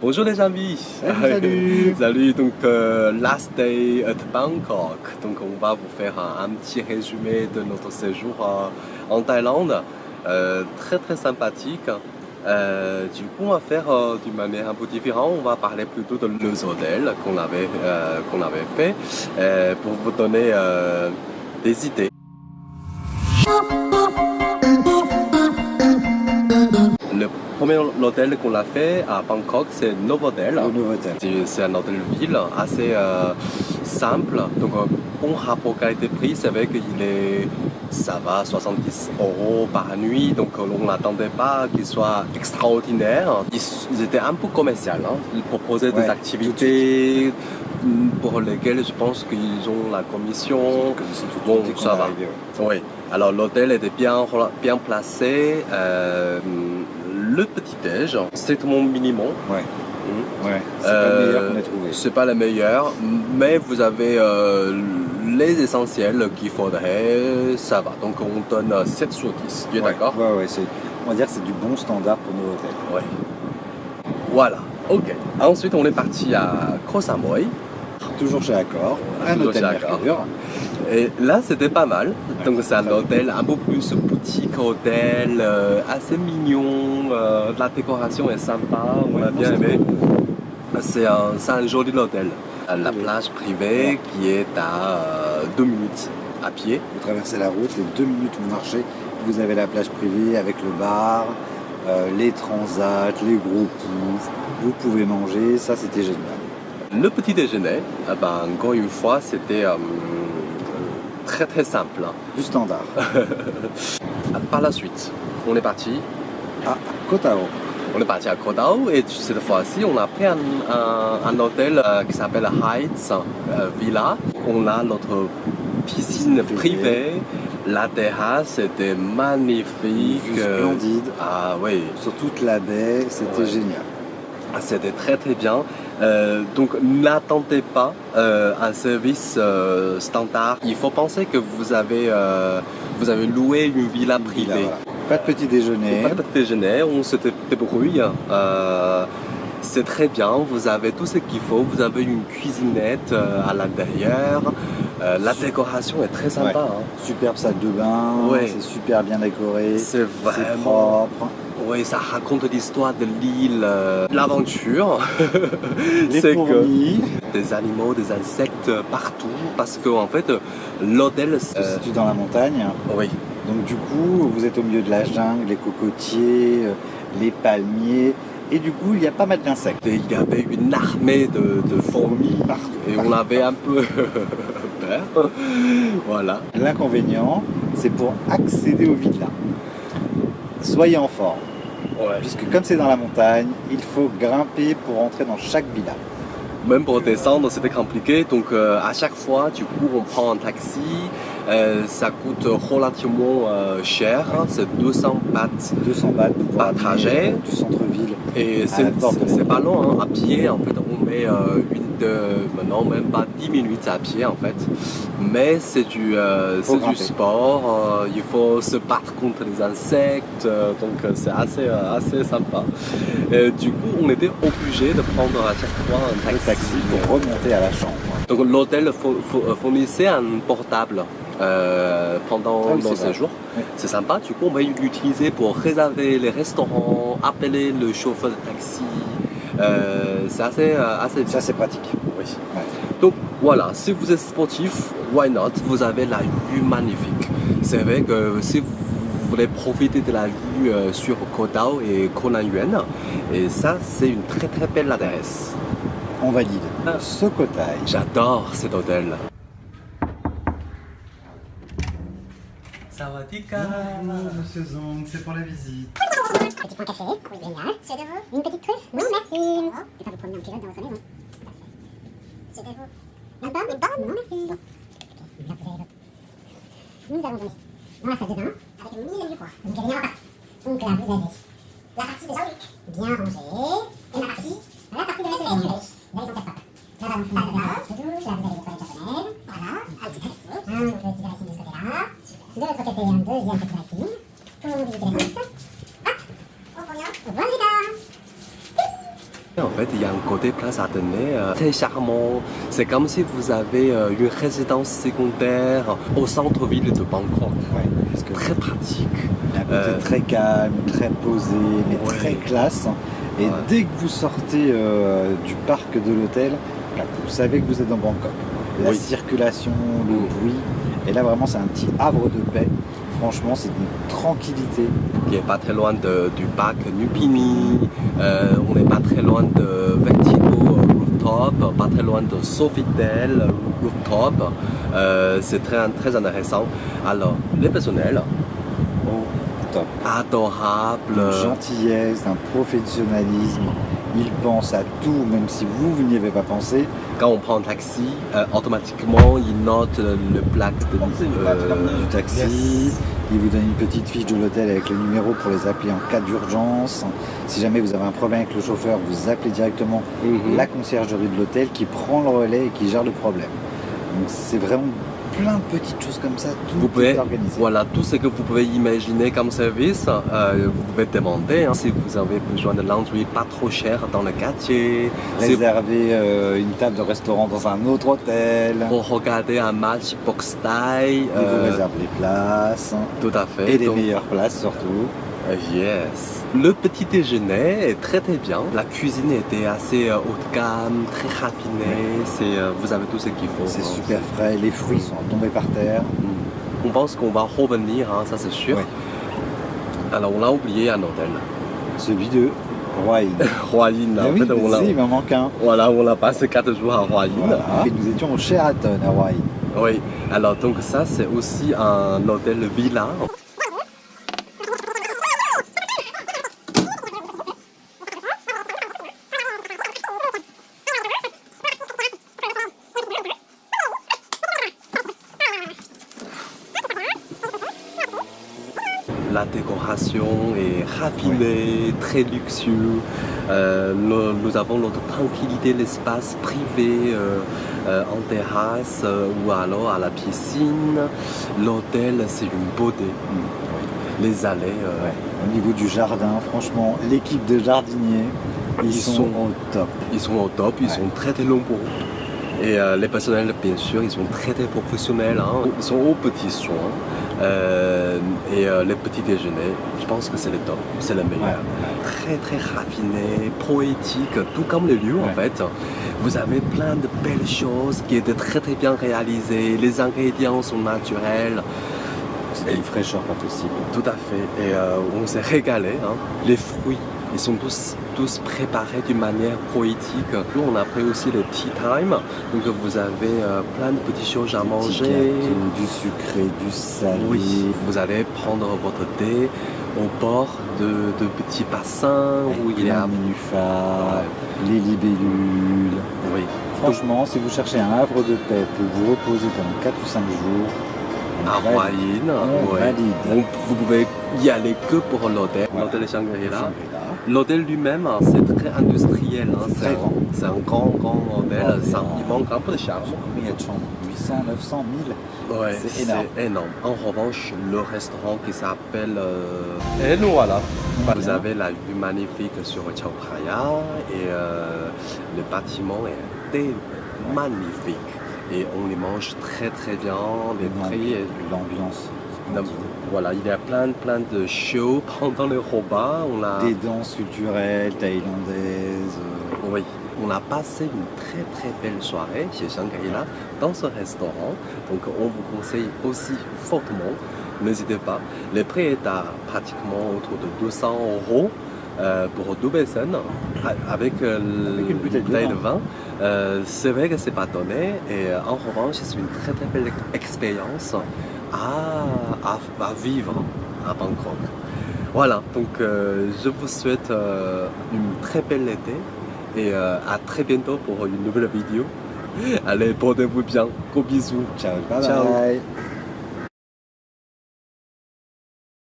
Bonjour les amis. Salut. Salut, donc last day at Bangkok. Donc on va vous faire un petit résumé de notre séjour en Thaïlande. Très très sympathique. Du coup on va faire d'une manière un peu différente. On va parler plutôt de nos hôtels qu'on avait fait pour vous donner des idées. Le premier hôtel qu'on a fait à Bangkok, c'est Novotel. Le Novotel. C'est un hôtel-ville assez simple. Donc, bon rapport qualité-prix, c'est vrai ça va 70 € par nuit. Donc, on n'attendait pas qu'il soit extraordinaire. Ils étaient un peu commerciaux. Hein. Ils proposaient des activités pour lesquelles je pense qu'ils ont la commission. Bon, ça va. Oui. Alors, l'hôtel était bien placé. Le petit-déj, c'est mon minimum. Ouais. Ouais, c'est pas le meilleur qu'on ait trouvé. C'est pas le meilleur, mais vous avez les essentiels qu'il faudrait, ça va. Donc on donne 7 sur 10, tu es d'accord? Ouais, on va dire que c'est du bon standard pour nos hôtels. Ouais. Voilà, ok. Ensuite on est parti à Koh Samui. Toujours chez Accor, un hôtel Mercure. Et là c'était pas mal. Donc c'est un hôtel un peu plus boutique hôtel, assez mignon. La décoration est sympa, on a bien aimé. C'est un joli hôtel. La plage privée qui est à 2 minutes à pied. Vous traversez la route, les 2 minutes où vous marchez, vous avez la plage privée avec le bar, les transats, les gros poufs. Vous pouvez manger, ça c'était génial. Le petit déjeuner, encore une fois, c'était très très simple. Du standard. Par la suite, on est parti à Koh Tao. On est parti à Koh Tao et cette fois-ci, on a pris un hôtel qui s'appelle Heights Villa. On a notre piscine privée. La terrasse était magnifique. Splendide. Ah oui. Sur toute la baie, c'était génial. C'était très très bien. Donc n'attendez pas un service standard. Il faut penser que vous avez loué une villa privée. Voilà. Pas de petit déjeuner. Pas de petit déjeuner, on se débrouille. C'est très bien, vous avez tout ce qu'il faut. Vous avez une cuisinette à l'intérieur. La décoration est très sympa. Hein. Superbe salle de bain, c'est super bien décoré. C'est vraiment propre. Oui, ça raconte l'histoire de l'île, l'aventure. Les fourmis. Des animaux, des insectes partout. Parce qu'en fait, l'hôtel se situe dans la montagne. Oui. Donc du coup, vous êtes au milieu de la jungle, les cocotiers, les palmiers. Et du coup, il y a pas mal d'insectes. Et il y avait une armée de fourmis partout. Et on avait un peu peur. Voilà. L'inconvénient, c'est pour accéder aux villas. Soyez en forme. Ouais. Puisque comme c'est dans la montagne, il faut grimper pour entrer dans chaque villa. Même pour descendre, c'était compliqué. Donc à chaque fois, du coup, on prend un taxi. Ça coûte relativement cher. C'est 200 bahts par trajet. Du centre-ville. Et c'est pas long. Hein. À pied, en fait, on met maintenant même pas 10 minutes à pied, en fait. Mais c'est du sport. Il faut se battre contre les insectes. Donc c'est assez sympa. Du coup, on était obligé de prendre à chaque fois un taxi pour remonter à la chambre. Donc l'hôtel fournissait un portable pendant nos séjours. Oui. C'est sympa, du coup on va l'utiliser pour réserver les restaurants, appeler le chauffeur de taxi. C'est assez bien. C'est pratique. Oui. Ouais. Donc voilà, si vous êtes sportif, why not? Vous avez la vue magnifique. C'est vrai que si vous voulez profiter de la vue sur Koh Tao et Koh Nan Yuen, et ça c'est une très très belle adresse. On valide. Sukhothai. J'adore cet hôtel. Sawadika. Bonjour, monsieur Zong, c'est pour la visite. Petit point café, oui, génial. C'est de vous. Une petite truffe? Non, merci. Je vais pas vous promener en pilote dans votre maison. C'est de vous. Même pas? Non, merci. Bon. Là, vous avez l'autre. Nous allons donner dans la salle de bain avec 1000 lieux quoi. Donc, il y a bien donc là, vous avez la partie de Jean-Luc, bien rangée. Et la partie de la vaisselle. Là, ils sont pas. Là-bas, vous avez la douche, là, vous avez les toilettes japonaises. Voilà, un petit dressing. Un petit dressing de ce côté-là. De l'autre côté, un deuxième petit dressing. Pour visiter les sites. Hop, on revient. Voilà. En fait, il y a un côté Place Athénée très charmant. C'est comme si vous avez une résidence secondaire au centre-ville de Bangkok. Ouais, parce que Très pratique. il y a un côté très calme, très posé, mais Ouais. très classe. Et Ouais. dès que vous sortez du parc de l'hôtel, là, vous savez que vous êtes dans Bangkok. La Oui. circulation, le bruit. Et là, vraiment, c'est un petit havre de paix. Franchement, c'est une tranquillité. Qui est pas très loin du parc Nupini. On n'est pas très loin de Vertigo Rooftop, pas très loin de Sofitel Rooftop. C'est très intéressant. Alors, les personnels, Oh, top. adorables. D'une gentillesse, d'un professionnalisme. Ils pensent à tout, même si vous n'y avez pas pensé. Quand on prend un taxi, automatiquement, ils notent le plaque Du taxi, ils vous donnent une petite fiche de l'hôtel avec le numéro pour les appeler en cas d'urgence. Si jamais vous avez un problème avec le chauffeur, vous appelez directement Mhm. la conciergerie de l'hôtel qui prend le relais et qui gère le problème. Donc c'est vraiment plein de petites choses comme ça, tout Vous pouvez, est organisé. voilà, tout ce que vous pouvez imaginer comme service, vous pouvez demander hein, si vous avez besoin de laundry pas trop cher dans le quartier, si Réserver une table de restaurant dans un autre hôtel, pour regarder un match box taille, ils vous réservent les places tout à fait. et les Donc, meilleures places surtout. yes. Le petit déjeuner est très bien. La cuisine était assez haut de gamme, très raffinée. Vous avez tout ce qu'il faut. C'est hein. super frais, les fruits sont tombés par terre. On pense qu'on va revenir, hein, ça c'est sûr. Ouais. Alors on a oublié un hôtel. Celui de Roy. Hua Hin, Ah en oui, fait, on a, il m'en manque un. voilà, on a passé 4 jours à Hua Hin. Voilà. Et nous étions au Sheraton à Roy. Oui, alors donc ça c'est aussi un hôtel villa. La décoration est raffinée, très luxueux. Nous avons notre tranquillité, l'espace privé en terrasse ou alors à la piscine. L'hôtel, c'est une beauté. Les allées, Ouais. Au niveau du jardin, franchement, l'équipe de jardiniers, ils sont au top. ils sont au top, ils Ouais. sont très nombreux. Et les personnels, bien sûr, ils sont très professionnels. Hein. Ils sont aux petits soins. Les petits déjeuners, je pense que c'est le top, c'est le meilleur. Ouais. Très raffiné, poétique, tout comme les lieux en Ouais. fait. Vous avez plein de belles choses qui étaient très bien réalisées. Les ingrédients sont naturels. C'est une fraîcheur pas possible. Tout à fait. Et on s'est régalé. Hein. Les fruits, ils sont tous préparés d'une manière poétique. Nous, on a pris aussi le tea time. Donc vous avez plein de petites choses à Des petits manger. gâteaux, du sucré, du salé. Oui, vous allez prendre votre thé au bord de petits bassins Avec où il y plein a... de nénuphars, les libellules. Oui. Franchement, si vous cherchez un havre de paix pour vous reposer pendant 4 ou 5 jours, À on Hua valide. Hin, On ouais. valide. Vous pouvez y aller que pour l'hôtel. Voilà. L'hôtel Shangri-La. Shangri-La. L'hôtel lui-même, hein, c'est très industriel. Hein, C'est très grand. C'est un grand hôtel. Oh, Ça, mais, il manque un peu de charge. Combien il y a de chambres 800, 900, 1000. Ouais, C'est énorme. énorme. En revanche, le restaurant qui s'appelle... Et nous voilà. Vous avez la vue magnifique sur Chao Phraya et le bâtiment est magnifique. Et on y mange très bien. Les prix... L'ambiance. Donc, voilà, il y a plein de shows pendant le repas. On a... Des danses culturelles thaïlandaises. Oui, on a passé une très belle soirée chez Shangri-La dans ce restaurant. Donc on vous conseille aussi fortement. N'hésitez pas. Le prix est à pratiquement autour de 200 € pour 2 personnes avec une bouteille de vin. C'est vrai que c'est pas donné et en revanche c'est une très belle expérience à vivre à Bangkok. Voilà, donc je vous souhaite une très belle été et à très bientôt pour une nouvelle vidéo. Allez, portez-vous bien, gros bisous. Ciao, bye Ciao. bye.